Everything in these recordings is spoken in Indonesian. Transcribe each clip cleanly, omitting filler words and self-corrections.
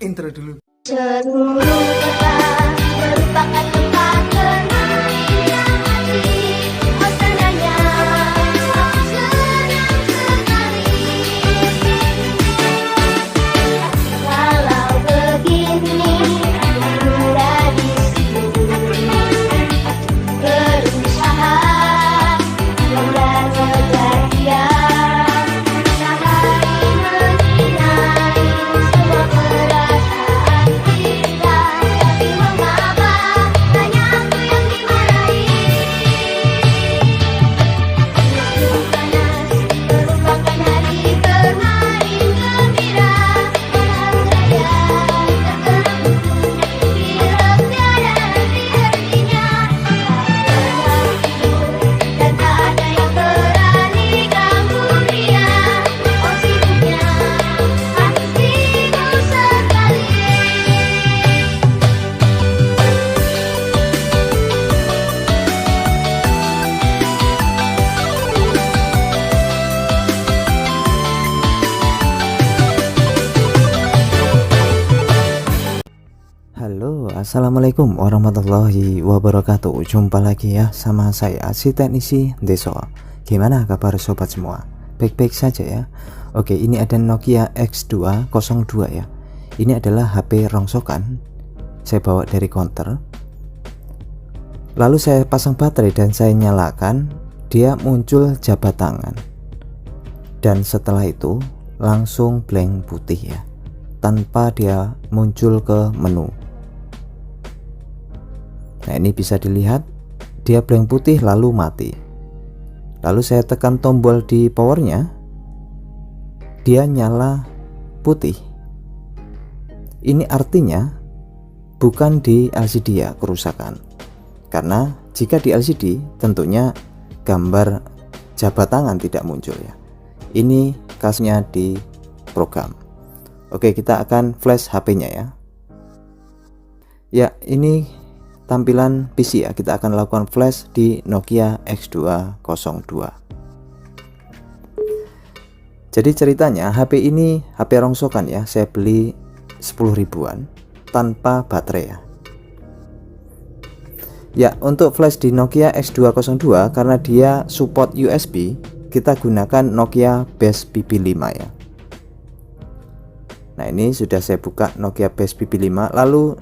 Intro dulu. Seluruh kota merupakan tempat bermain yang asik. Suasananya sangat senang sekali. Kalau begini mudah di sini berusaha dan kejadian sehari menilai semua perasaan kita. Tapi mengapa hanya aku yang dimarahi? Musuh panas merupakan hari bermain gembira. Malam raya tertentu bila tiada henti-hentinya. Dan tak ada yang berani ganggu dia. Oh sibuknya, aku sibuk sekali. Halo, assalamualaikum warahmatullahi wabarakatuh. Jumpa lagi ya sama saya si teknisi Deso. Gimana kabar sobat semua? Baik-baik saja ya. Oke, ini ada Nokia X202 ya. Ini adalah HP rongsokan. Saya bawa dari counter. Lalu saya pasang baterai dan saya nyalakan. Dia muncul jabat tangan. Dan setelah itu langsung blank putih ya, tanpa dia muncul ke menu. Nah, ini bisa dilihat dia blank putih lalu mati. Lalu saya tekan tombol di powernya, dia nyala putih. Ini artinya bukan di LCD ya kerusakan, karena jika di LCD tentunya gambar jabat tangan tidak muncul ya. Ini kasusnya di program. Oke, kita akan flash HP-nya ya. Ya, ini tampilan PC ya. Kita akan lakukan flash di Nokia X202. Jadi ceritanya HP ini HP rongsokan ya. Saya beli 10 ribuan tanpa baterai ya. Ya, untuk flash di Nokia X202 karena dia support USB, kita gunakan Nokia Base BB5 ya. Nah, ini sudah saya buka Nokia Base BB5, lalu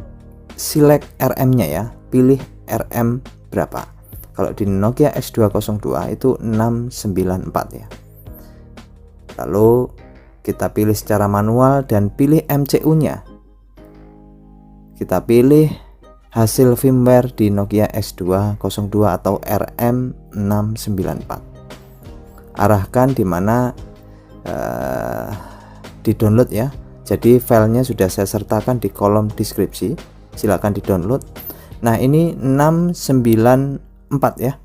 select RM-nya ya, pilih RM berapa. Kalau di Nokia X202 itu 694 ya. Lalu kita pilih secara manual dan pilih MCU-nya. Kita pilih hasil firmware di Nokia X202 atau RM694. Arahkan di mana di download ya. Jadi filenya sudah saya sertakan di kolom deskripsi. Silakan di download. Nah, ini 694 ya.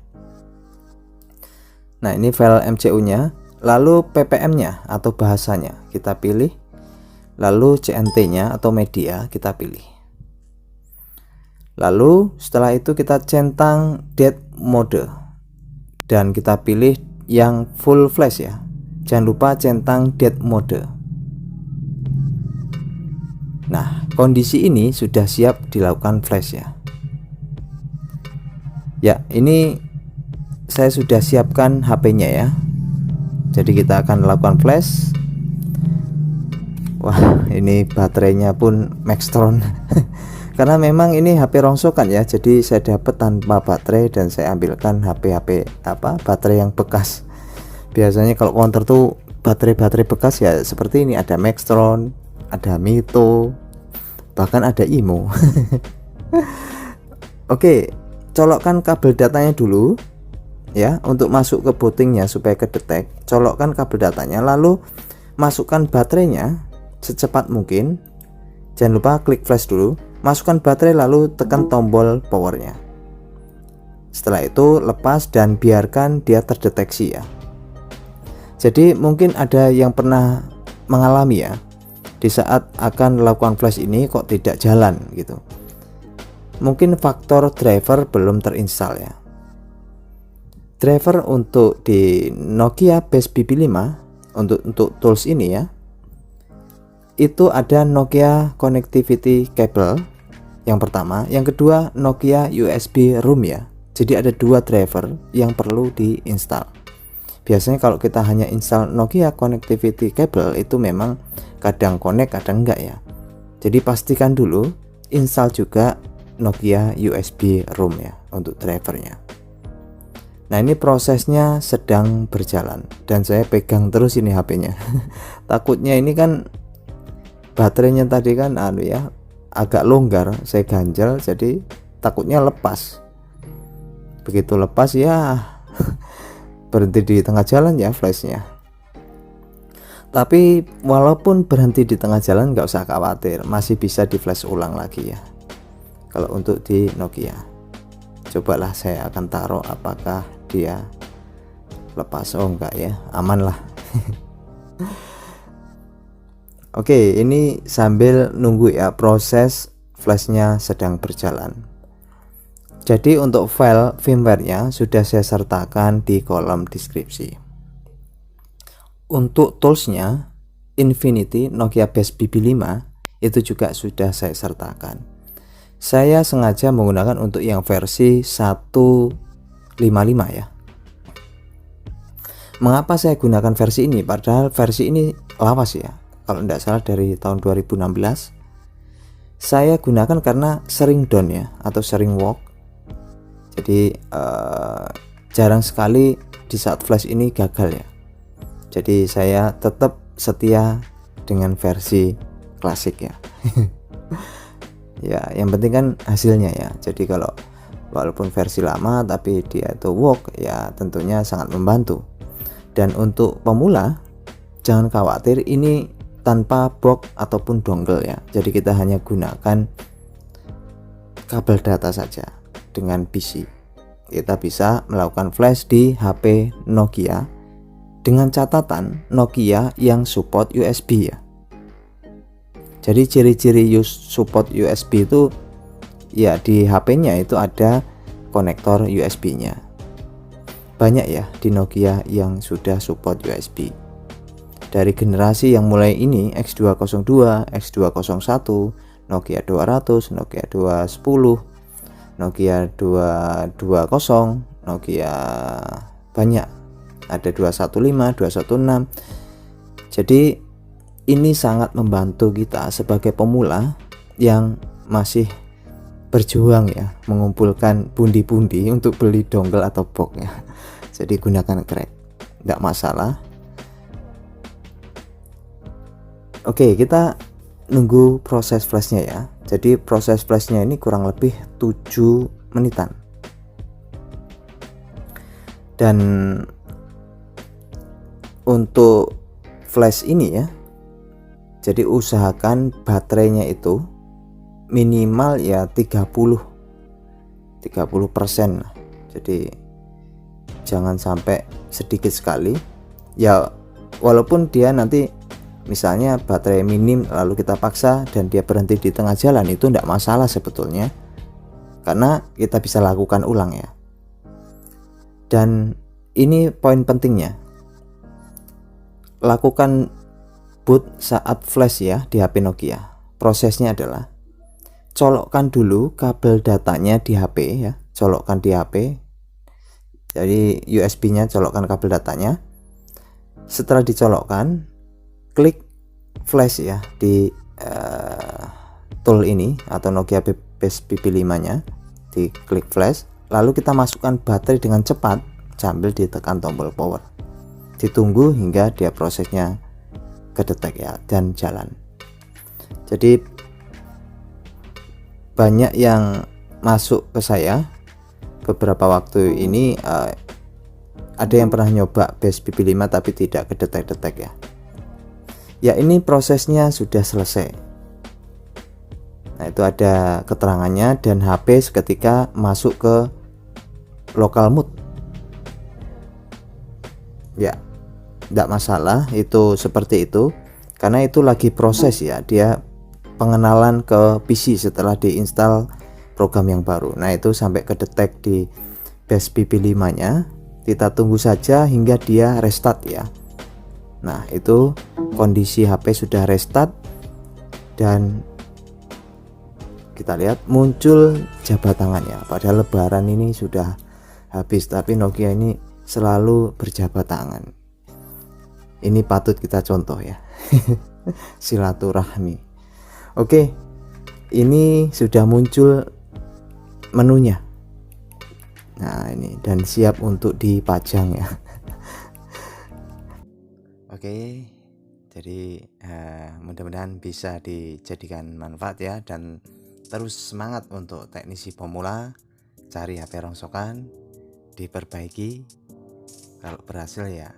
Nah, ini file MCU-nya. Lalu PPM-nya atau bahasanya kita pilih. Lalu CNT-nya atau media kita pilih. Lalu setelah itu kita centang date mode. Dan kita pilih yang full flash ya. Jangan lupa centang date mode. Nah, kondisi ini sudah siap dilakukan flash ya. Ya, ini saya sudah siapkan HP-nya ya. Jadi kita akan lakukan flash. Wah, ini baterainya pun Maxtron. Karena memang ini HP rongsokan ya. Jadi saya dapat tanpa baterai dan saya ambilkan HP baterai yang bekas. Biasanya kalau counter tuh baterai bekas ya seperti ini, ada Maxtron, ada Mito, bahkan ada Imo. Oke, colokkan kabel datanya dulu ya untuk masuk ke bootingnya supaya kedetek. Colokkan kabel datanya lalu masukkan baterainya secepat mungkin. Jangan lupa klik flash dulu, masukkan baterai lalu tekan tombol powernya. Setelah itu lepas dan biarkan dia terdeteksi ya. Jadi mungkin ada yang pernah mengalami ya, di saat akan melakukan flash ini kok tidak jalan gitu. Mungkin faktor driver belum terinstall ya. Driver untuk di Nokia Base BB5 untuk tools ini ya, itu ada Nokia Connectivity Cable yang pertama, yang kedua Nokia USB Room ya. Jadi ada dua driver yang perlu diinstal. Biasanya kalau kita hanya install Nokia Connectivity Cable itu memang kadang connect kadang enggak ya. Jadi pastikan dulu install juga Nokia USB Room ya untuk drivernya. Nah ini prosesnya sedang berjalan dan saya pegang terus ini HP-nya. Takutnya ini kan baterainya tadi kan agak longgar, saya ganjal jadi takutnya lepas. Begitu lepas ya berhenti di tengah jalan ya flashnya. Tapi walaupun berhenti di tengah jalan nggak usah khawatir, masih bisa di flash ulang lagi ya. Kalau untuk di Nokia, cobalah saya akan taruh apakah dia lepas. Oh enggak ya, aman lah. Oke, ini sambil nunggu ya, proses flashnya sedang berjalan. Jadi untuk file firmware-nya sudah saya sertakan di kolom deskripsi. Untuk toolsnya Infinity Nokia Best BB5 itu juga sudah saya sertakan. Saya sengaja menggunakan untuk yang versi 155 ya. Mengapa saya gunakan versi ini? Padahal versi ini lawas ya. Kalau tidak salah dari tahun 2016. Saya gunakan karena sering down ya, atau sering walk. Jadi jarang sekali di saat flash ini gagal ya. Jadi saya tetap setia dengan versi klasik ya. Ya yang penting kan hasilnya ya. Jadi kalau walaupun versi lama tapi dia itu walk ya tentunya sangat membantu. Dan untuk pemula jangan khawatir, ini tanpa box ataupun dongle ya. Jadi kita hanya gunakan kabel data saja. Dengan PC kita bisa melakukan flash di HP Nokia dengan catatan Nokia yang support USB ya. Jadi ciri-ciri support USB itu ya di HP-nya itu ada konektor USB-nya. Banyak ya di Nokia yang sudah support USB. Dari generasi yang mulai ini X202, X201, Nokia 200, Nokia 210, Nokia 220, Nokia banyak. Ada 215, 216. Jadi ini sangat membantu kita sebagai pemula yang masih berjuang ya, mengumpulkan pundi-pundi untuk beli dongle atau box ya. Jadi gunakan crack, tidak masalah. Oke, kita nunggu proses flashnya ya. Jadi proses flashnya ini kurang lebih 7 menitan. Dan untuk flash ini ya, jadi usahakan baterainya itu minimal ya 30%. Jadi jangan sampai sedikit sekali ya, walaupun dia nanti misalnya baterai minim lalu kita paksa dan dia berhenti di tengah jalan, itu tidak masalah sebetulnya, karena kita bisa lakukan ulang ya. Dan ini poin pentingnya, lakukan boot saat flash ya di HP Nokia. Prosesnya adalah colokkan dulu kabel datanya di HP ya, colokkan di HP. Jadi USB nya colokkan kabel datanya. Setelah dicolokkan, klik flash ya di tool ini atau Nokia Best BB5 nya, di klik flash, lalu kita masukkan baterai dengan cepat sambil ditekan tombol power. Ditunggu hingga dia prosesnya kedetek ya dan jalan. Jadi banyak yang masuk ke saya beberapa waktu ini, ada yang pernah nyoba Best BB5 tapi tidak kedetek-detek ya. Ya ini prosesnya sudah selesai. Nah itu ada keterangannya, dan HP seketika masuk ke local mode. Ya tidak masalah itu seperti itu, karena itu lagi proses ya, dia pengenalan ke PC setelah diinstal program yang baru. Nah itu sampai kedetek di Best BB5 nya, kita tunggu saja hingga dia restart ya. Nah itu kondisi HP sudah restart Dan kita lihat muncul jabat tangannya. Pada lebaran ini sudah habis, tapi Nokia ini selalu berjabat tangan. Ini patut kita contoh ya. Silaturahmi. Oke, ini sudah muncul menunya. Nah ini, dan siap untuk dipajang ya. Oke, jadi mudah-mudahan bisa dijadikan manfaat ya, dan terus semangat untuk teknisi pemula. Cari HP rongsokan, diperbaiki, kalau berhasil ya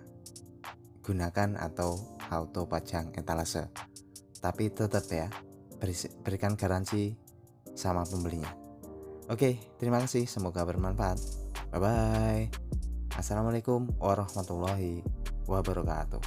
gunakan atau auto pajang etalase, tapi tetap ya berikan garansi sama pembelinya. Oke, terima kasih, semoga bermanfaat. Bye bye. Assalamualaikum warahmatullahi wabarakatuh.